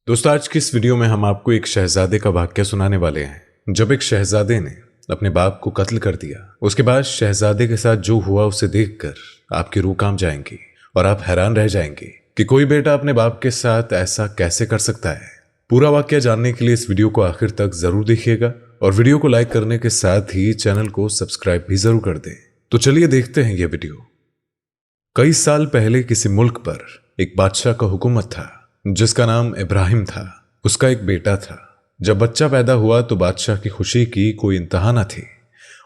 दोस्तों, आज की इस वीडियो में हम आपको एक शहजादे का वाक्य सुनाने वाले हैं। जब एक शहजादे ने अपने बाप को कत्ल कर दिया, उसके बाद शहजादे के साथ जो हुआ उसे देखकर आपकी रूह कांप जाएंगी और आप हैरान रह जाएंगे कि कोई बेटा अपने बाप के साथ ऐसा कैसे कर सकता है। पूरा वाक्य जानने के लिए इस वीडियो को आखिर तक जरूर देखिएगा और वीडियो को लाइक करने के साथ ही चैनल को सब्सक्राइब भी जरूर कर दें। तो चलिए देखते हैं यह वीडियो। कई साल पहले किसी मुल्क पर एक बादशाह का हुकूमत था जिसका नाम इब्राहिम था। उसका एक बेटा था। जब बच्चा पैदा हुआ तो बादशाह की खुशी की कोई इंतहा न थी।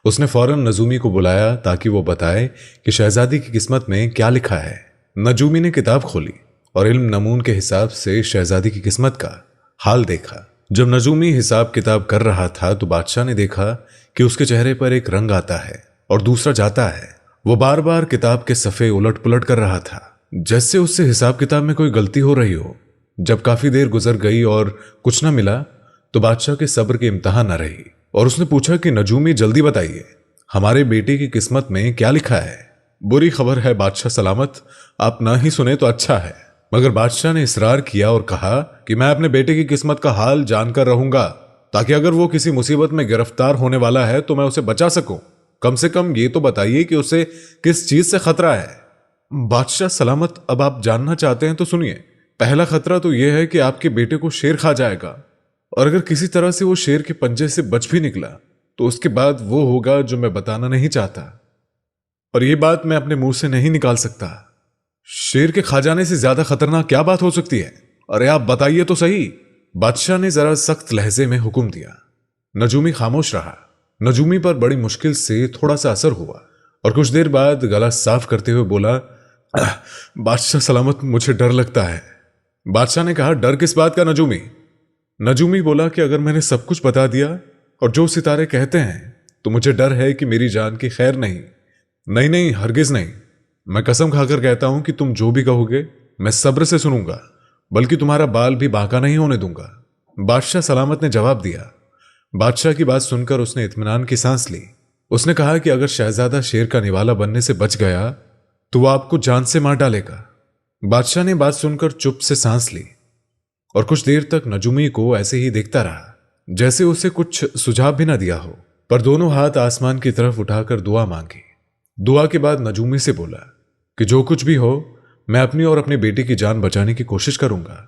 उसने फौरन नजूमी को बुलाया ताकि वो बताए कि शहजादी की किस्मत में क्या लिखा है। नजूमी ने किताब खोली और इल्म नमून के हिसाब से शहजादी की किस्मत का हाल देखा। जब नजूमी हिसाब किताब कर रहा था तो बादशाह ने देखा कि उसके चेहरे पर एक रंग आता है और दूसरा जाता है। वो बार बार किताब के सफ़े उलट पुलट कर रहा था, जैसे उससे हिसाब किताब में कोई गलती हो रही हो। जब काफी देर गुजर गई और कुछ न मिला तो बादशाह के सब्र की इम्तहान न रही और उसने पूछा कि नजूमी, जल्दी बताइए, हमारे बेटे की किस्मत में क्या लिखा है। बुरी खबर है बादशाह सलामत, आप ना ही सुने तो अच्छा है। मगर बादशाह ने इसरार किया और कहा कि मैं अपने बेटे की किस्मत का हाल जानकर रहूंगा ताकि अगर वो किसी मुसीबत में गिरफ्तार होने वाला है तो मैं उसे बचा सकूं। कम से कम ये तो बताइए कि उसे किस चीज से खतरा है। बादशाह सलामत, अब आप जानना चाहते हैं तो सुनिए। पहला खतरा तो यह है कि आपके बेटे को शेर खा जाएगा और अगर किसी तरह से वो शेर के पंजे से बच भी निकला तो उसके बाद वो होगा जो मैं बताना नहीं चाहता और ये बात मैं अपने मुंह से नहीं निकाल सकता। शेर के खा जाने से ज्यादा खतरनाक क्या बात हो सकती है? अरे आप बताइए तो सही। बादशाह ने जरा सख्त लहजे में हुक्म दिया। नजूमी खामोश रहा। नजूमी पर बड़ी मुश्किल से थोड़ा सा असर हुआ और कुछ देर बाद गला साफ करते हुए बोला, बादशाह सलामत, मुझे डर लगता है। बादशाह ने कहा, डर किस बात का नजूमी? नजूमी बोला कि अगर मैंने सब कुछ बता दिया और जो सितारे कहते हैं तो मुझे डर है कि मेरी जान की खैर नहीं। नहीं नहीं, हरगिज नहीं। मैं कसम खाकर कहता हूं कि तुम जो भी कहोगे मैं सब्र से सुनूंगा, बल्कि तुम्हारा बाल भी बांका नहीं होने दूंगा। बादशाह सलामत ने जवाब दिया। बादशाह की बात सुनकर उसने इत्मीनान की सांस ली। उसने कहा कि अगर शहजादा शेर का निवाला बनने से बच गया तो वह आपको जान से मार डालेगा। बादशाह ने बात सुनकर चुप से सांस ली और कुछ देर तक नजूमी को ऐसे ही देखता रहा, जैसे उसे कुछ सुझाव भी ना दिया हो। पर दोनों हाथ आसमान की तरफ उठाकर दुआ मांगी। दुआ के बाद नजूमी से बोला कि जो कुछ भी हो मैं अपनी और अपने बेटे की जान बचाने की कोशिश करूंगा,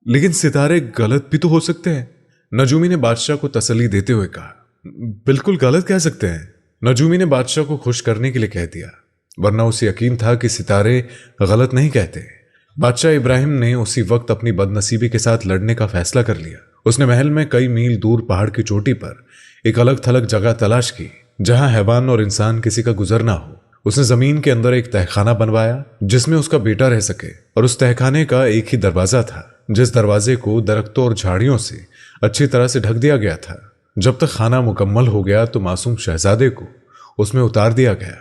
लेकिन सितारे गलत भी तो हो सकते हैं। नजूमी ने बादशाह को तसल्ली देते हुए कहा, बिल्कुल गलत कह सकते हैं। नजूमी ने बादशाह को खुश करने के लिए कह दिया, वरना उसे यकीन था कि सितारे गलत नहीं कहते। बादशाह इब्राहिम ने उसी वक्त अपनी बदनसीबी के साथ लड़ने का फैसला कर लिया। उसने महल में कई मील दूर पहाड़ की चोटी पर एक अलग थलग जगह तलाश की जहां हैवान और इंसान किसी का गुजर ना हो। उसने जमीन के अंदर एक तहखाना बनवाया जिसमें उसका बेटा रह सके और उस तहखाने का एक ही दरवाजा था, जिस दरवाजे को दरख्तों और झाड़ियों से अच्छी तरह से ढक दिया गया था। जब तक खाना मुकम्मल हो गया तो मासूम शहजादे को उसमें उतार दिया गया।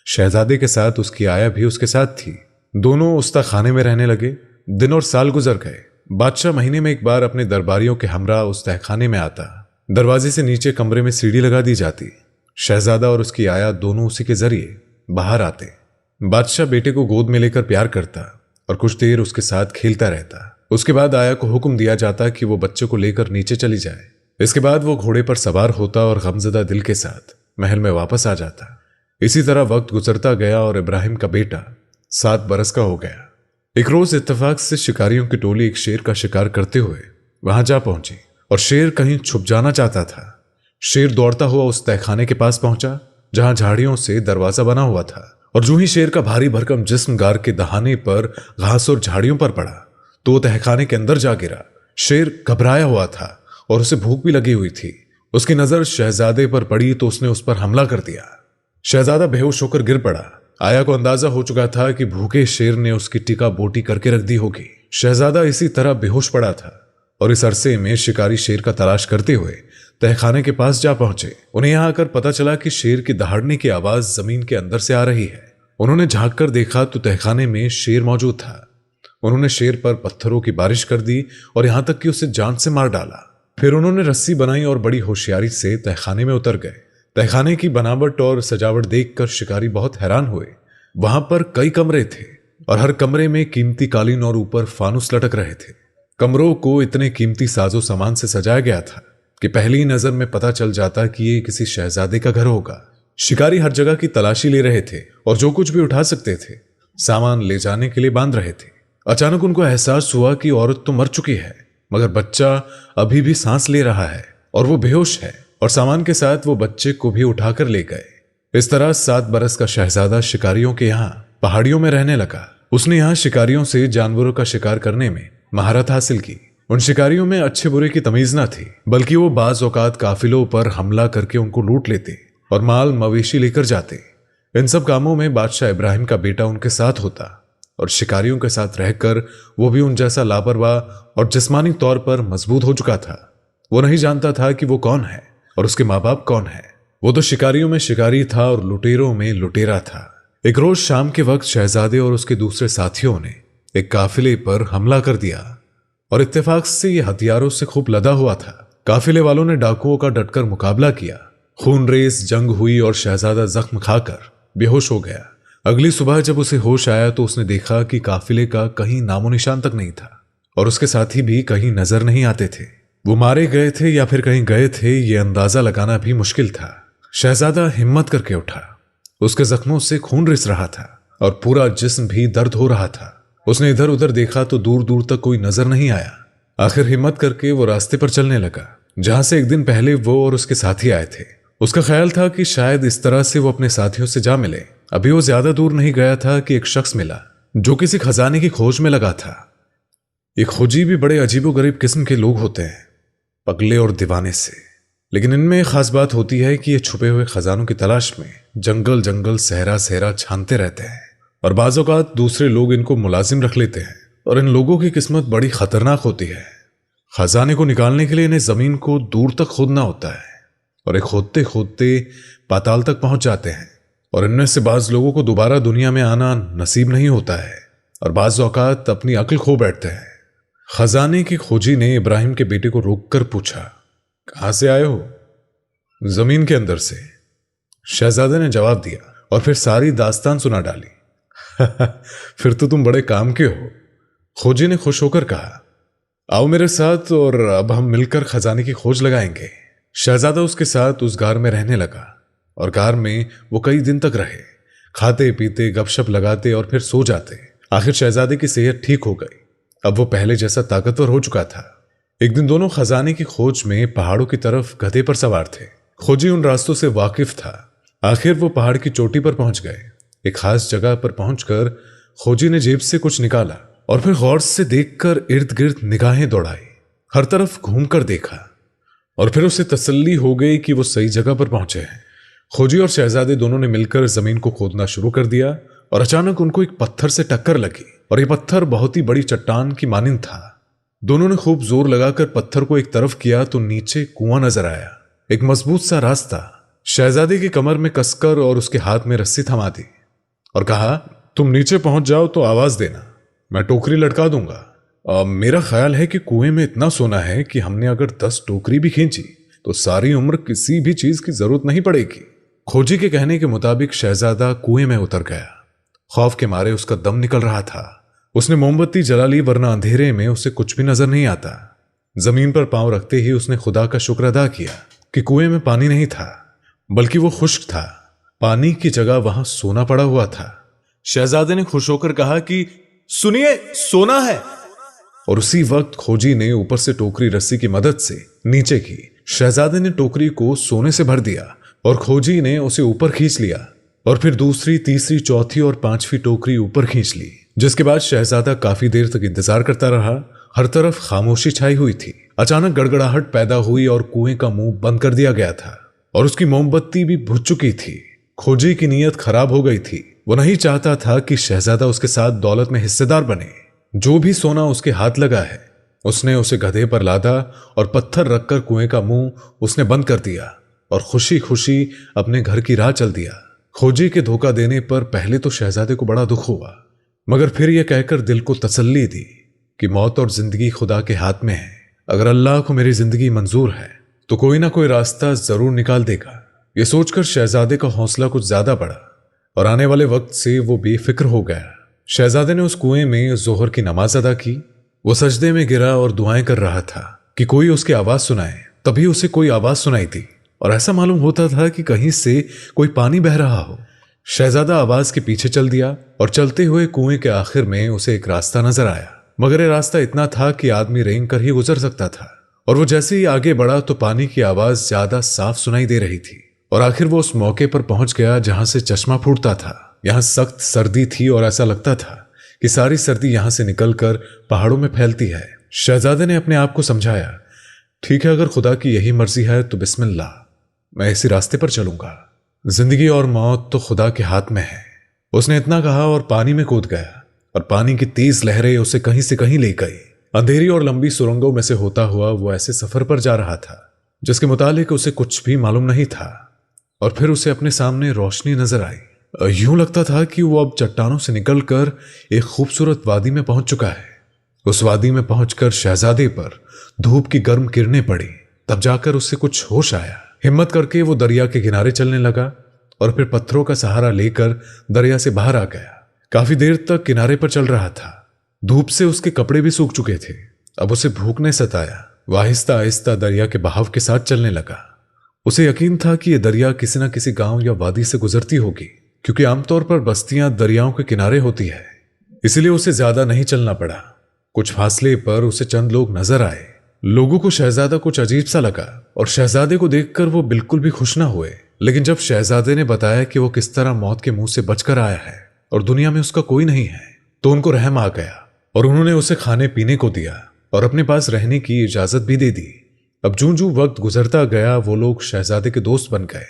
शहजादे के साथ उसकी आया भी उसके साथ थी। दोनों उस तहखाने में रहने लगे। दिन और साल गुजर गए। बादशाह महीने में एक बार अपने दरबारियों के हमरा उस तहखाने में आता। दरवाजे से नीचे कमरे में सीढ़ी लगा दी जाती। शहजादा और उसकी आया दोनों उसी के जरिए बाहर आते। बादशाह बेटे को गोद में लेकर प्यार करता और कुछ देर उसके साथ खेलता रहता। उसके बाद आया को हुक्म दिया जाता कि वो बच्चे को लेकर नीचे चली जाए। इसके बाद वो घोड़े पर सवार होता और गमजदा दिल के साथ महल में वापस आ जाता। इसी तरह वक्त गुजरता गया और इब्राहिम का बेटा 7 बरस का हो गया। एक रोज इत्तेफाक से शिकारियों की टोली एक शेर का शिकार करते हुए वहां जा पहुंची और शेर कहीं छुप जाना चाहता था। शेर दौड़ता हुआ उस तहखाने के पास पहुंचा जहां झाड़ियों से दरवाजा बना हुआ था और जो ही शेर का भारी भरकम जिस्म गार के दहाने पर घास और झाड़ियों पर पड़ा तो वो तहखाने के अंदर जा गिरा। शेर घबराया हुआ था और उसे भूख भी लगी हुई थी। उसकी नजर शहजादे पर पड़ी तो उसने उस पर हमला कर दिया। शहजादा बेहोश होकर गिर पड़ा। आया को अंदाजा हो चुका था कि भूखे शेर ने उसकी टिका बोटी करके रख दी होगी। शहजादा इसी तरह बेहोश पड़ा था और इस अरसे में शिकारी शेर का तलाश करते हुए तहखाने के पास जा पहुंचे। उन्हें यहां आकर पता चला कि शेर की दहाड़ने की आवाज जमीन के अंदर से आ रही है। उन्होंने झांक कर देखा तो तहखाने में शेर मौजूद था। उन्होंने शेर पर पत्थरों की बारिश कर दी और यहां तक कि उसे जान से मार डाला। फिर उन्होंने रस्सी बनाई और बड़ी होशियारी से तहखाने में उतर गए। तहखाने की बनावट और सजावट देखकर शिकारी बहुत हैरान हुए। वहां पर कई कमरे थे और हर कमरे में कीमती कालीन और ऊपर फानुस लटक रहे थे। कमरों को इतने कीमती साजो सामान से सजाया गया था कि पहली नजर में पता चल जाता कि ये किसी शहजादे का घर होगा। शिकारी हर जगह की तलाशी ले रहे थे और जो कुछ भी उठा सकते थे सामान ले जाने के लिए बांध रहे थे। अचानक उनको एहसास हुआ कि औरत तो मर चुकी है, मगर बच्चा अभी भी सांस ले रहा है और वो बेहोश है, और सामान के साथ वो बच्चे को भी उठाकर ले गए। इस तरह 7 बरस का शहजादा शिकारियों के यहाँ पहाड़ियों में रहने लगा। उसने यहाँ शिकारियों से जानवरों का शिकार करने में महारत हासिल की। उन शिकारियों में अच्छे बुरे की तमीज न थी, बल्कि वो बाज औकात काफिलों पर हमला करके उनको लूट लेते और माल मवेशी लेकर जाते। इन सब कामों में बादशाह इब्राहिम का बेटा उनके साथ होता और शिकारियों के साथ रहकर वो भी उन जैसा लापरवाह और जिस्मानी तौर पर मजबूत हो चुका था। वो नहीं जानता था कि वो कौन है और उसके माँ बाप कौन है। वो तो शिकारियों में शिकारी था और लुटेरों में लुटेरा था। एक रोज शाम के वक्त शहजादे और उसके दूसरे साथियों ने एक काफिले पर हमला कर दिया और इत्तेफाक से ये हथियारों से खूब लदा हुआ था। काफिले वालों ने डाकुओं का डटकर मुकाबला किया। खून रेस जंग हुई और शहजादा जख्म खाकर बेहोश हो गया। अगली सुबह जब उसे होश आया तो उसने देखा कि काफिले का कहीं नामो निशान तक नहीं था और उसके साथी भी कहीं नजर नहीं आते थे। वो मारे गए थे या फिर कहीं गए थे, ये अंदाजा लगाना भी मुश्किल था। शहजादा हिम्मत करके उठा। उसके जख्मों से खून रिस रहा था और पूरा जिस्म भी दर्द हो रहा था। उसने इधर उधर देखा तो दूर दूर तक कोई नजर नहीं आया। आखिर हिम्मत करके वो रास्ते पर चलने लगा जहां से एक दिन पहले वो और उसके साथी आए थे। उसका ख्याल था कि शायद इस तरह से वो अपने साथियों से जा मिले। अभी वो ज्यादा दूर नहीं गया था कि एक शख्स मिला जो किसी खजाने की खोज में लगा था। ये खोजी भी बड़े अजीबोगरीब किस्म के लोग होते हैं, पगले और दीवाने से, लेकिन इनमें खास बात होती है कि ये छुपे हुए खजानों की तलाश में जंगल जंगल सहरा सहरा छानते रहते हैं और बाज़ औक़ात दूसरे लोग इनको मुलाजिम रख लेते हैं। और इन लोगों की किस्मत बड़ी खतरनाक होती है। खजाने को निकालने के लिए इन्हें जमीन को दूर तक खोदना होता है और एक खोदते खोदते पाताल तक पहुंच जाते हैं। और इनमें से बाज लोगों को दोबारा दुनिया में आना नसीब नहीं होता है और बाज़ औक़ात अपनी अक्ल खो बैठते हैं। खजाने की खोजी ने इब्राहिम के बेटे को रोककर पूछा, कहां से आए हो? जमीन के अंदर से, शहजादे ने जवाब दिया और फिर सारी दास्तान सुना डाली। फिर तो तुम बड़े काम के हो, खोजी ने खुश होकर कहा। आओ मेरे साथ और अब हम मिलकर खजाने की खोज लगाएंगे। शहजादा उसके साथ उस गार में रहने लगा और गार में वो कई दिन तक रहे, खाते पीते गपशप लगाते और फिर सो जाते। आखिर शहजादे की सेहत ठीक हो गई। अब वो पहले जैसा ताकतवर हो चुका था। एक दिन दोनों खजाने की खोज में पहाड़ों की तरफ गधे पर सवार थे। खोजी उन रास्तों से वाकिफ था। आखिर वो पहाड़ की चोटी पर पहुंच गए। एक खास जगह पर पहुंचकर खोजी ने जेब से कुछ निकाला और फिर गौर से देखकर इर्द गिर्द निगाहें दौड़ाई। हर तरफ घूमकर देखा और फिर उसे तसल्ली हो गई कि वो सही जगह पर पहुंचे हैं। खोजी और शहजादे दोनों ने मिलकर जमीन को खोदना शुरू कर दिया और अचानक उनको एक पत्थर से टक्कर लगी और ये पत्थर बहुत ही बड़ी चट्टान की मानिंद था। दोनों ने खूब जोर लगाकर पत्थर को एक तरफ किया तो नीचे कुआं नजर आया, एक मजबूत सा रास्ता। शहजादे की कमर में कसकर और उसके हाथ में रस्सी थमा दी और कहा, तुम नीचे पहुंच जाओ तो आवाज देना, मैं टोकरी लटका दूंगा। मेरा ख्याल है कि कुएं में इतना सोना है कि हमने अगर 10 टोकरी भी खींची तो सारी उम्र किसी भी चीज की जरूरत नहीं पड़ेगी। खोजी के कहने के मुताबिक शहजादा कुएं में उतर गया। खौफ के मारे उसका दम निकल रहा था। उसने मोमबत्ती जला ली, वरना अंधेरे में उसे कुछ भी नजर नहीं आता। जमीन पर पांव रखते ही उसने खुदा का शुक्र अदा किया कि कुएं में पानी नहीं था, बल्कि वो खुश्क था। पानी की जगह वहां सोना पड़ा हुआ था। शहजादे ने खुश होकर कहा कि सुनिए, सोना है। और उसी वक्त खोजी ने ऊपर से टोकरी रस्सी की मदद से नीचे की। शहजादे ने टोकरी को सोने से भर दिया और खोजी ने उसे ऊपर खींच लिया और फिर दूसरी, तीसरी, चौथी और 5वीं टोकरी ऊपर खींच ली। जिसके बाद शहजादा काफी देर तक इंतजार करता रहा। हर तरफ खामोशी छाई हुई थी। अचानक गड़गड़ाहट पैदा हुई और कुएं का मुंह बंद कर दिया गया था और उसकी मोमबत्ती भी बुझ चुकी थी। खोजी की नीयत खराब हो गई थी। वो नहीं चाहता था कि शहजादा उसके साथ दौलत में हिस्सेदार बने। जो भी सोना उसके हाथ लगा है उसने उसे गधे पर लादा और पत्थर रखकर कुएं का मुंह उसने बंद कर दिया और खुशी खुशी अपने घर की राह चल दिया। खोजी के धोखा देने पर पहले तो शहजादे को बड़ा दुख हुआ, मगर फिर यह कहकर दिल को तसल्ली दी कि मौत और जिंदगी खुदा के हाथ में है। अगर अल्लाह को मेरी जिंदगी मंजूर है तो कोई ना कोई रास्ता जरूर निकाल देगा। यह सोचकर शहजादे का हौसला कुछ ज्यादा बढ़ा और आने वाले वक्त से वो बेफिक्र हो गया। शहजादे ने उस कुएं में जोहर की नमाज अदा की। वो सजदे में गिरा और दुआएं कर रहा था कि कोई उसकी आवाज सुनाए। तभी उसे कोई आवाज सुनाई थी और ऐसा मालूम होता था कि कहीं से कोई पानी बह रहा हो। शहजादा आवाज के पीछे चल दिया और चलते हुए कुएं के आखिर में उसे एक रास्ता नजर आया, मगर ये रास्ता इतना था कि आदमी रेंग कर ही गुजर सकता था। और वो जैसे ही आगे बढ़ा तो पानी की आवाज ज्यादा साफ सुनाई दे रही थी और आखिर वो उस मौके पर पहुंच गया जहां से चश्मा फूटता था। यहां सख्त सर्दी थी और ऐसा लगता था कि सारी सर्दी यहां से निकलकर पहाड़ों में फैलती है। शहजादे ने अपने आप को समझाया, ठीक है, अगर खुदा की यही मर्जी है तो बिस्मिल्लाह, मैं इसी रास्ते पर चलूंगा। जिंदगी और मौत तो खुदा के हाथ में है। उसने इतना कहा और पानी में कूद गया और पानी की तेज लहरें उसे कहीं से कहीं ले गई। अंधेरी और लंबी सुरंगों में से होता हुआ वो ऐसे सफर पर जा रहा था जिसके मुतालिक उसे कुछ भी मालूम नहीं था। और फिर उसे अपने सामने रोशनी नजर आई। यूं लगता था कि वो अब चट्टानों से निकलकर एक खूबसूरत वादी में पहुंच चुका है। उस वादी में पहुंचकर शहजादे पर धूप की गर्म किरणें पड़ी। तब जाकर उससे कुछ होश आया। हिम्मत करके वो दरिया के किनारे चलने लगा और फिर पत्थरों का सहारा लेकर दरिया से बाहर आ गया। काफी देर तक किनारे पर चल रहा था। धूप से उसके कपड़े भी सूख चुके थे। अब उसे भूख ने सताया। वह आहिस्ता आहिस्ता दरिया के बहाव के साथ चलने लगा। उसे यकीन था कि यह दरिया किसी न किसी गांव या वादी से गुजरती होगी, क्योंकि आमतौर पर बस्तियां दरियाओं के किनारे होती है। इसलिए उसे ज्यादा नहीं चलना पड़ा। कुछ फासले पर उसे चंद लोग नजर आए। लोगों को शहजादा कुछ अजीब सा लगा और शहजादे को देखकर वो बिल्कुल भी खुश ना हुए। लेकिन जब शहजादे ने बताया कि वो किस तरह मौत के मुंह से बचकर आया है और दुनिया में उसका कोई नहीं है, तो उनको रहम आ गया और उन्होंने उसे खाने पीने को दिया और अपने पास रहने की इजाजत भी दे दी। अब जूं जूं वक्त गुजरता गया वो लोग शहजादे के दोस्त बन गए।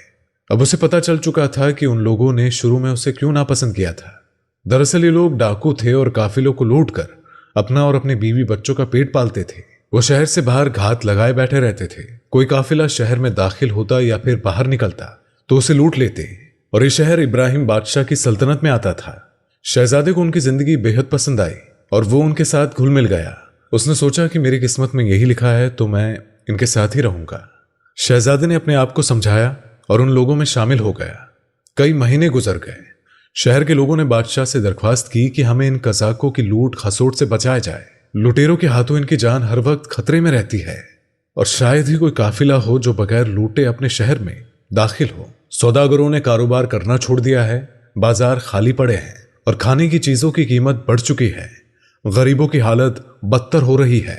अब उसे पता चल चुका था कि उन लोगों ने शुरू में उसे क्यों नापसंद किया था। दरअसल ये लोग डाकू थे और काफिलों को लूटकर अपना और अपने बीवी बच्चों का पेट पालते थे। वो शहर से बाहर घात लगाए बैठे रहते थे। कोई काफिला शहर में दाखिल होता या फिर बाहर निकलता तो उसे लूट लेते और ये शहर इब्राहिम बादशाह की सल्तनत में आता था। शहजादे को उनकी जिंदगी बेहद पसंद आई और वो उनके साथ घुल मिल गया। उसने सोचा कि मेरी किस्मत में यही लिखा है तो मैं इनके साथ ही रहूंगा। शहजादे ने अपने आप को समझाया और उन लोगों में शामिल हो गया। कई महीने गुजर गए। शहर के लोगों ने बादशाह से दरख्वास्त की कि हमें इन कसाकों की लूट खसोट से बचाया जाए। लुटेरों के हाथों इनकी जान हर वक्त खतरे में रहती है और शायद ही कोई काफिला हो जो बगैर लूटे अपने शहर में दाखिल हो। सौदागरों ने कारोबार करना छोड़ दिया है। बाजार खाली पड़े हैं और खाने की चीजों की कीमत बढ़ चुकी है। गरीबों की हालत बदतर हो रही है।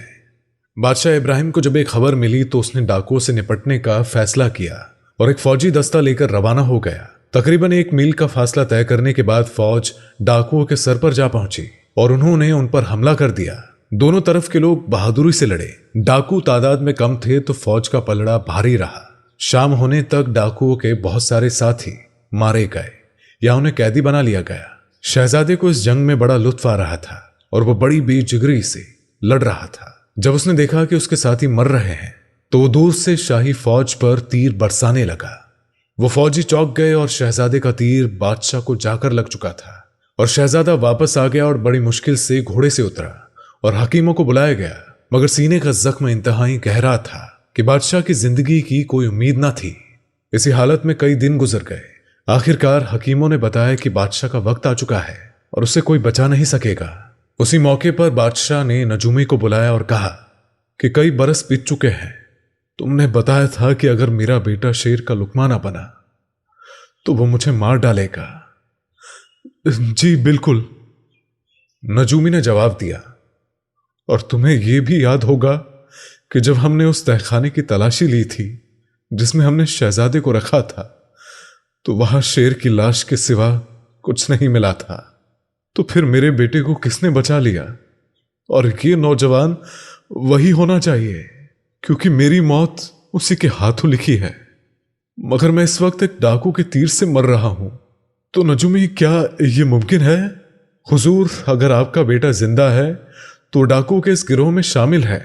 बादशाह इब्राहिम को जब एक खबर मिली तो उसने डाकुओं से निपटने का फैसला किया और एक फौजी दस्ता लेकर रवाना हो गया। तकरीबन 1 मील का फासला तय करने के बाद फौज डाकुओं के सर पर जा पहुंची और उन्होंने उन पर हमला कर दिया। दोनों तरफ के लोग बहादुरी से लड़े। डाकू तादाद में कम थे तो फौज का पलड़ा भारी रहा। शाम होने तक डाकुओं के बहुत सारे साथी मारे गए या उन्हें कैदी बना लिया गया। शहजादे को इस जंग में बड़ा लुत्फ आ रहा था और वो बड़ी बेजिगरी से लड़ रहा था। जब उसने देखा कि उसके साथी मर रहे हैं तो वो दूर से शाही फौज पर तीर बरसाने लगा। वो फौजी चौंक गए और शहजादे का तीर बादशाह को जाकर लग चुका था और शहजादा वापस आ गया और बड़ी मुश्किल से घोड़े से उतरा और हकीमों को बुलाया गया, मगर सीने का जख्म इंतहाई गहरा था कि बादशाह की जिंदगी की कोई उम्मीद ना थी। इसी हालत में कई दिन गुजर गए। आखिरकार हकीमों ने बताया कि बादशाह का वक्त आ चुका है और उसे कोई बचा नहीं सकेगा। उसी मौके पर बादशाह ने नजूमी को बुलाया और कहा कि कई बरस बीत चुके हैं। तुमने बताया था कि अगर मेरा बेटा शेर का लुकमा ना बना तो वो मुझे मार डालेगा। जी बिल्कुल, नजूमी ने जवाब दिया। और तुम्हें यह भी याद होगा कि जब हमने उस तहखाने की तलाशी ली थी जिसमें हमने शहजादे को रखा था तो वहां शेर की लाश के सिवा कुछ नहीं मिला था। तो फिर मेरे बेटे को किसने बचा लिया? और ये नौजवान वही होना चाहिए, क्योंकि मेरी मौत उसी के हाथों लिखी है। मगर मैं इस वक्त एक डाकू के तीर से मर रहा हूं। तो नजूमी, क्या यह मुमकिन है? हुजूर, अगर आपका बेटा जिंदा है तो डाकू के इस गिरोह में शामिल है।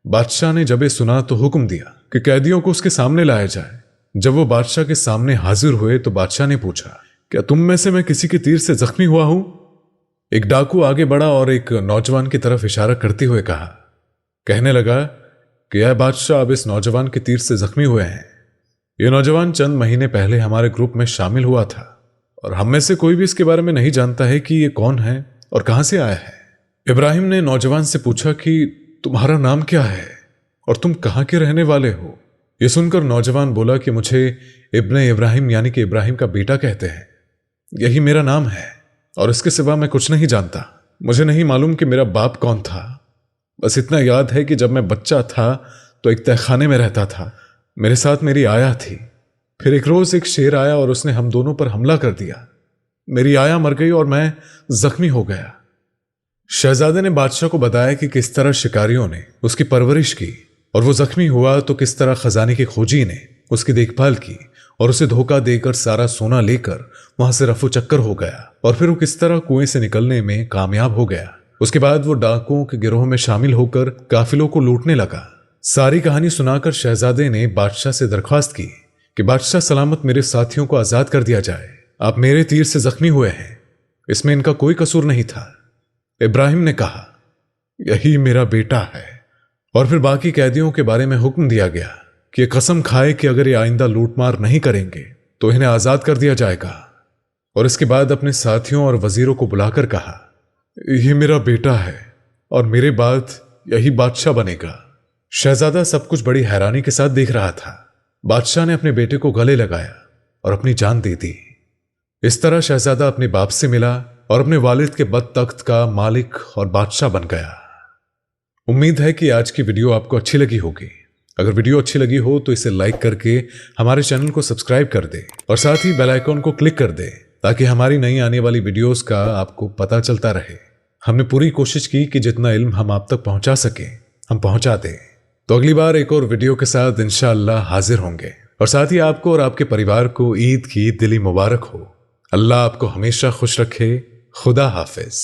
बादशाह ने जब ये सुना तो हुक्म दिया कि कैदियों को उसके सामने लाया जाए। जब वो बादशाह के सामने हाजिर हुए तो बादशाह ने पूछा, क्या तुम में से मैं किसी के तीर से जख्मी हुआ हूं? एक डाकू आगे बढ़ा और एक नौजवान की तरफ इशारा करते हुए कहा, कहने लगा कि यह बादशाह अब इस नौजवान के तीर से जख्मी हुए हैं। यह नौजवान चंद महीने पहले हमारे ग्रुप में शामिल हुआ था और हम में से कोई भी इसके बारे में नहीं जानता है कि यह कौन है और कहां से आया है। इब्राहिम ने नौजवान से पूछा कि तुम्हारा नाम क्या है और तुम कहाँ के रहने वाले हो। यह सुनकर नौजवान बोला कि मुझे इब्ने इब्राहिम यानी कि इब्राहिम का बेटा कहते हैं, यही मेरा नाम है और इसके सिवा मैं कुछ नहीं जानता। मुझे नहीं मालूम कि मेरा बाप कौन था, बस इतना याद है कि जब मैं बच्चा था तो एक तहखाने में रहता था, मेरे साथ मेरी आया थी। फिर एक रोज एक शेर आया और उसने हम दोनों पर हमला कर दिया। मेरी आया मर गई और मैं जख्मी हो गया। शहजादे ने बादशाह को बताया कि किस तरह शिकारियों ने उसकी परवरिश की और वो जख्मी हुआ तो किस तरह खजाने की खोजी ने उसकी देखभाल की और उसे धोखा देकर सारा सोना लेकर वहां से रफू चक्कर हो गया और फिर वो किस तरह कुएं से निकलने में कामयाब हो गया। उसके बाद वो डाकुओं के गिरोह में शामिल होकर काफिलों को लूटने लगा। सारी कहानी सुनाकर शहजादे ने बादशाह से दरख्वास्त की कि बादशाह सलामत मेरे साथियों को आजाद कर दिया जाए। आप मेरे तीर से जख्मी हुए हैं, इसमें इनका कोई कसूर नहीं था। इब्राहिम ने कहा, यही मेरा बेटा है। और फिर बाकी कैदियों के बारे में हुक्म दिया गया कि ये कसम खाए कि अगर ये आइंदा लूटमार नहीं करेंगे तो इन्हें आजाद कर दिया जाएगा। और इसके बाद अपने साथियों और वजीरों को बुलाकर कहा, यह मेरा बेटा है और मेरे बाद यही बादशाह बनेगा। शहजादा सब कुछ बड़ी हैरानी के साथ देख रहा था। बादशाह ने अपने बेटे को गले लगाया और अपनी जान दे दी। इस तरह शहजादा अपने बाप से मिला और अपने वालिद के बदतख्त का मालिक और बादशाह बन गया। उम्मीद है कि आज की वीडियो आपको अच्छी लगी होगी। अगर वीडियो अच्छी लगी हो तो इसे लाइक करके हमारे चैनल को सब्सक्राइब कर दे और साथ ही बेल आइकॉन को क्लिक कर दे ताकि हमारी नई आने वाली वीडियोस का आपको पता चलता रहे। हमने पूरी कोशिश की कि जितना इल्म हम आप तक पहुंचा सके हम पहुंचा दें। तो अगली बार एक और वीडियो के साथ इंशाअल्लाह हाजिर होंगे और साथ ही आपको और आपके परिवार को ईद की दिली मुबारक हो। अल्लाह आपको हमेशा खुश रखे। खुदा हाफिज।